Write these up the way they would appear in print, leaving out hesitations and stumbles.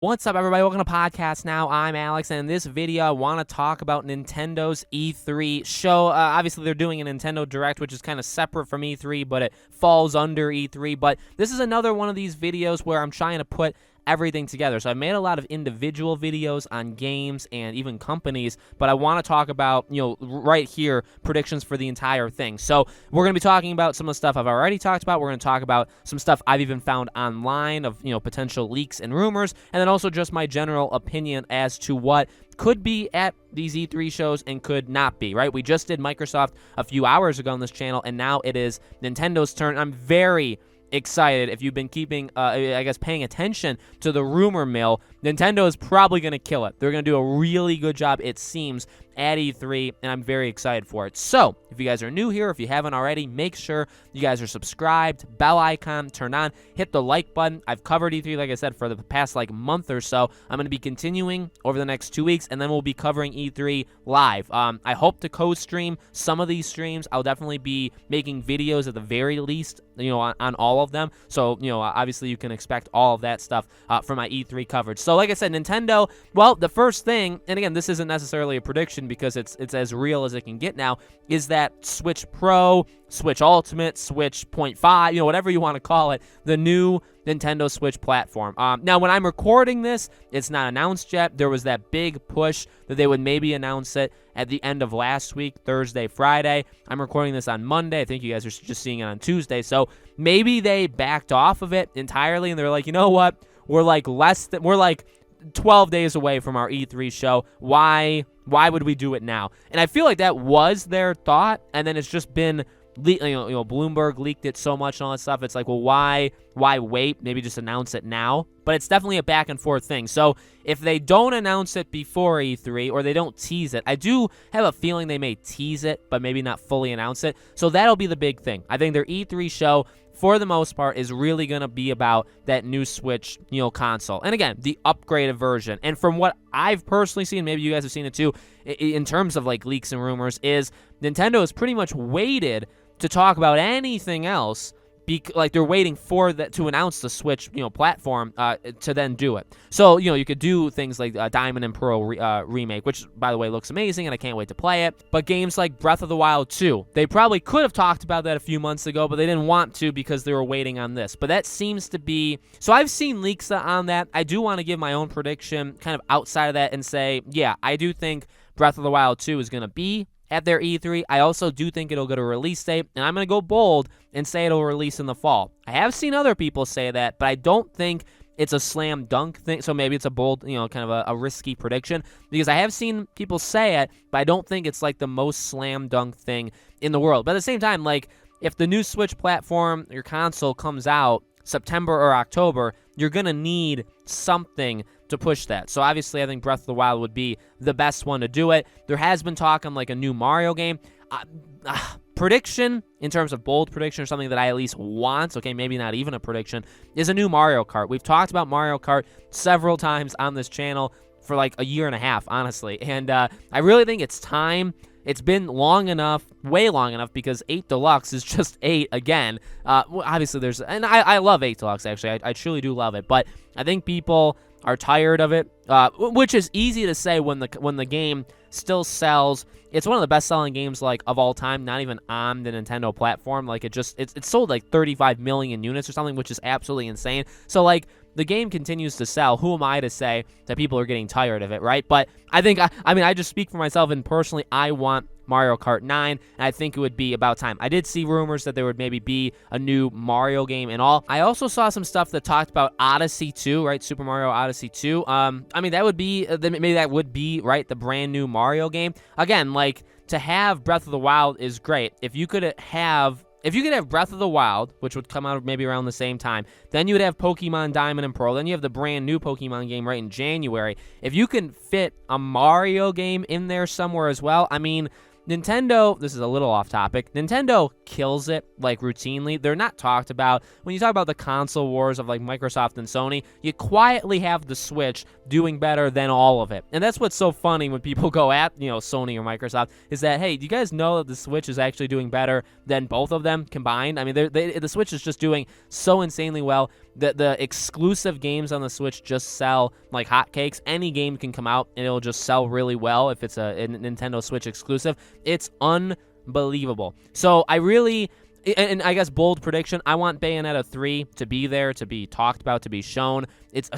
What's up, everybody? Welcome to Podcast Now. I'm Alex, and in this video, I want to talk about Nintendo's E3 show. Obviously, they're doing a Nintendo Direct, which is kind of separate from E3, but it falls under E3. But this is another one of these videos where I'm trying to put everything together. So I've made a lot of individual videos on games and even companies, but I want to talk about, right here, predictions for the entire thing. So we're going to be talking about some of the stuff I've already talked about. We're going to talk about some stuff I've even found online of, potential leaks and rumors, and then also just my general opinion as to what could be at these E3 shows and could not be, right? We just did Microsoft a few hours ago on this channel, and now it is Nintendo's turn. I'm very excited. If you've been keeping, paying attention to the rumor mill, Nintendo is probably going to kill it. They're going to do a really good job, it seems, at E3, and I'm very excited for it. So, if you guys are new here, if you haven't already, make sure you guys are subscribed, bell icon turned on, hit the like button. I've covered E3, like I said, for the past, month or so. I'm going to be continuing over the next 2 weeks, and then we'll be covering E3 live. I hope to co-stream some of these streams. I'll definitely be making videos at the very least, on all of them. So, obviously you can expect all of that stuff from my E3 coverage. So, like I said, Nintendo, well, the first thing, and again, this isn't necessarily a prediction because it's as real as it can get now, is that Switch Pro, Switch Ultimate, Switch 0.5, whatever you want to call it, the new Nintendo Switch platform. Now, when I'm recording this, it's not announced yet. There was that big push that they would maybe announce it at the end of last week, Thursday, Friday. I'm recording this on Monday. I think you guys are just seeing it on Tuesday. So maybe they backed off of it entirely, and they're like, you know what? We're like 12 days away from our E3 show. Why would we do it now? And I feel like that was their thought, and then it's just been, Bloomberg leaked it so much and all that stuff. It's like, well, why wait? Maybe just announce it now. But it's definitely a back and forth thing. So if they don't announce it before E3 or they don't tease it, I do have a feeling they may tease it, but maybe not fully announce it. So that'll be the big thing. I think their E3 show, for the most part, is really going to be about that new Switch, console. And again, the upgraded version. And from what I've personally seen, maybe you guys have seen it too, in terms of leaks and rumors, is Nintendo has pretty much waited to talk about anything else. They're waiting for that to announce the Switch, platform to then do it. So, you could do things like Diamond and Pearl remake, which, by the way, looks amazing, and I can't wait to play it. But games like Breath of the Wild 2, they probably could have talked about that a few months ago, but they didn't want to because they were waiting on this. But that seems to be... So I've seen leaks on that. I do want to give my own prediction kind of outside of that and say, yeah, I do think Breath of the Wild 2 is going to be at their E3. I also do think it'll get a release date, and I'm going to go bold and say it'll release in the fall. I have seen other people say that, but I don't think it's a slam dunk thing, so maybe it's a bold, kind of a risky prediction, because I have seen people say it, but I don't think it's the most slam dunk thing in the world. But at the same time, if the new Switch platform, your console, comes out September or October, you're going to need something to push that. So obviously I think Breath of the Wild would be the best one to do it. There has been talk on a new Mario game. Prediction, in terms of bold prediction or something that I at least want, okay, maybe not even a prediction, is a new Mario Kart. We've talked about Mario Kart several times on this channel for a year and a half, honestly. And I really think it's time. It's been long enough, way long enough, because 8 Deluxe is just 8 again. Obviously, and I love 8 Deluxe, actually. I truly do love it. But I think people are tired of it, which is easy to say when the game still sells. It's one of the best-selling games of all time, not even on the Nintendo platform. It's sold 35 million units or something, which is absolutely insane. So the game continues to sell. Who am I to say that people are getting tired of it, right? But I think, I just speak for myself, and personally, I want Mario Kart 9, and I think it would be about time. I did see rumors that there would maybe be a new Mario game and all. I also saw some stuff that talked about Odyssey 2, right? Super Mario Odyssey 2. That would be, maybe that would be, right, the brand new Mario game. Again, to have Breath of the Wild is great. If you could have Breath of the Wild, which would come out maybe around the same time, then you would have Pokemon Diamond and Pearl, then you have the brand new Pokemon game right in January. If you can fit a Mario game in there somewhere as well, Nintendo, this is a little off topic, Nintendo kills it, routinely. They're not talked about. When you talk about the console wars of, Microsoft and Sony, you quietly have the Switch doing better than all of it. And that's what's so funny when people go at, Sony or Microsoft, is that, hey, do you guys know that the Switch is actually doing better than both of them combined? The Switch is just doing so insanely well. the exclusive games on the Switch just sell like hotcakes. Any game can come out and it'll just sell really well if it's a Nintendo Switch exclusive. It's unbelievable. So I really, and I guess bold prediction, I want Bayonetta 3 to be there, to be talked about, to be shown. It's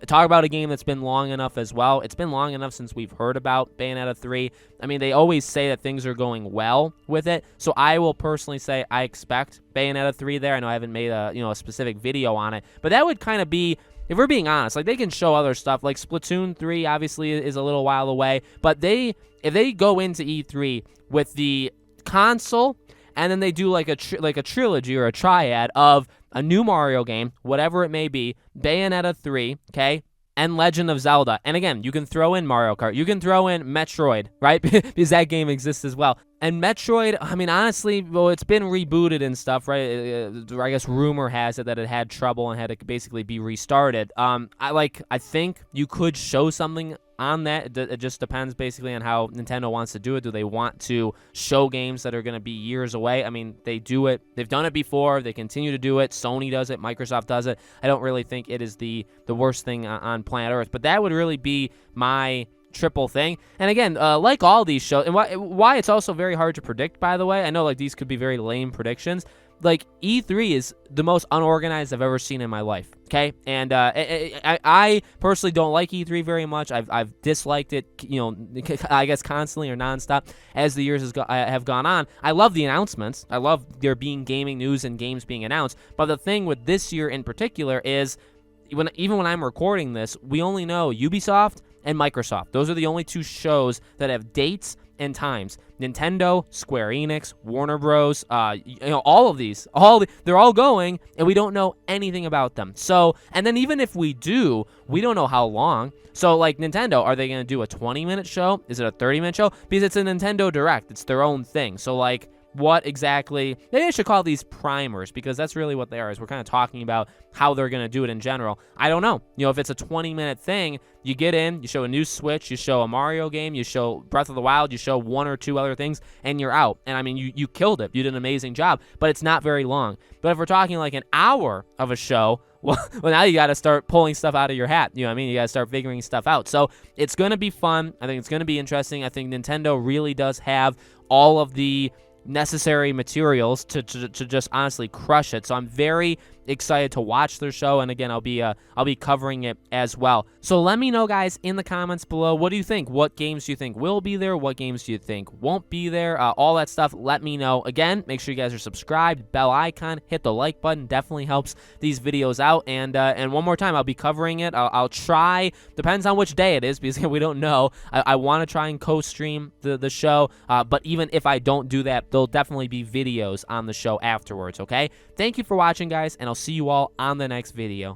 talk about a game that's been long enough as well. It's been long enough since we've heard about Bayonetta 3. I mean, they always say that things are going well with it. So I will personally say I expect Bayonetta 3 there. I know I haven't made a specific video on it, but that would kind of be, if we're being honest, like they can show other stuff. Like Splatoon 3 obviously is a little while away, but if they go into E3 with the console, and then they do like a trilogy or a triad of a new Mario game, whatever it may be, Bayonetta 3, okay, and Legend of Zelda. And again, you can throw in Mario Kart. You can throw in Metroid, right? Because that game exists as well. And Metroid, I mean, honestly, well, it's been rebooted and stuff, right? I guess rumor has it that it had trouble and had to basically be restarted. I think you could show something on that. It just depends basically on how Nintendo wants to do it. Do they want to show games that are going to be years away? I mean, they do it. They've done it before. They continue to do it. Sony does it. Microsoft does it. I don't really think it is the worst thing on planet Earth, but that would really be my triple thing. And again, like all these shows, and why it's also very hard to predict, by the way, I know like these could be very lame predictions. Like E3 is the most unorganized I've ever seen in my life. Okay, and I personally don't like E3 very much. I've disliked it, I guess constantly or nonstop as the years have gone on. I love the announcements. I love there being gaming news and games being announced. But the thing with this year in particular is, even when I'm recording this, we only know Ubisoft and Microsoft. Those are the only two shows that have dates and times. Nintendo, Square Enix, Warner Bros, all of these, they're all going, and we don't know anything about them. So, and then even if we do, we don't know how long. So, like Nintendo, are they going to do a 20-minute show? Is it a 30-minute show? Because it's a Nintendo Direct. It's their own thing. So, like, what exactly, maybe I should call these primers, because that's really what they are, is we're kind of talking about how they're going to do it in general. I don't know. If it's a 20-minute thing, you get in, you show a new Switch, you show a Mario game, you show Breath of the Wild, you show one or two other things, and you're out. And I mean, you killed it. You did an amazing job, but it's not very long. But if we're talking like an hour of a show, well, now you got to start pulling stuff out of your hat. You know what I mean? You got to start figuring stuff out. So it's going to be fun. I think it's going to be interesting. I think Nintendo really does have all of the necessary materials to just honestly crush it. So I'm very excited to watch their show, and again, I'll be covering it as well. So let me know, guys, in the comments below, what do you think? What games do you think will be there? What games do you think won't be there? All that stuff, let me know. Again, make sure you guys are subscribed, bell icon, hit the like button, definitely helps these videos out. And one more time, I'll be covering it. I'll try, depends on which day it is, because we don't know. I want to try and co-stream the show, but even if I don't do that, there'll definitely be videos on the show afterwards, okay? Thank you for watching, guys, and I'll see you all on the next video.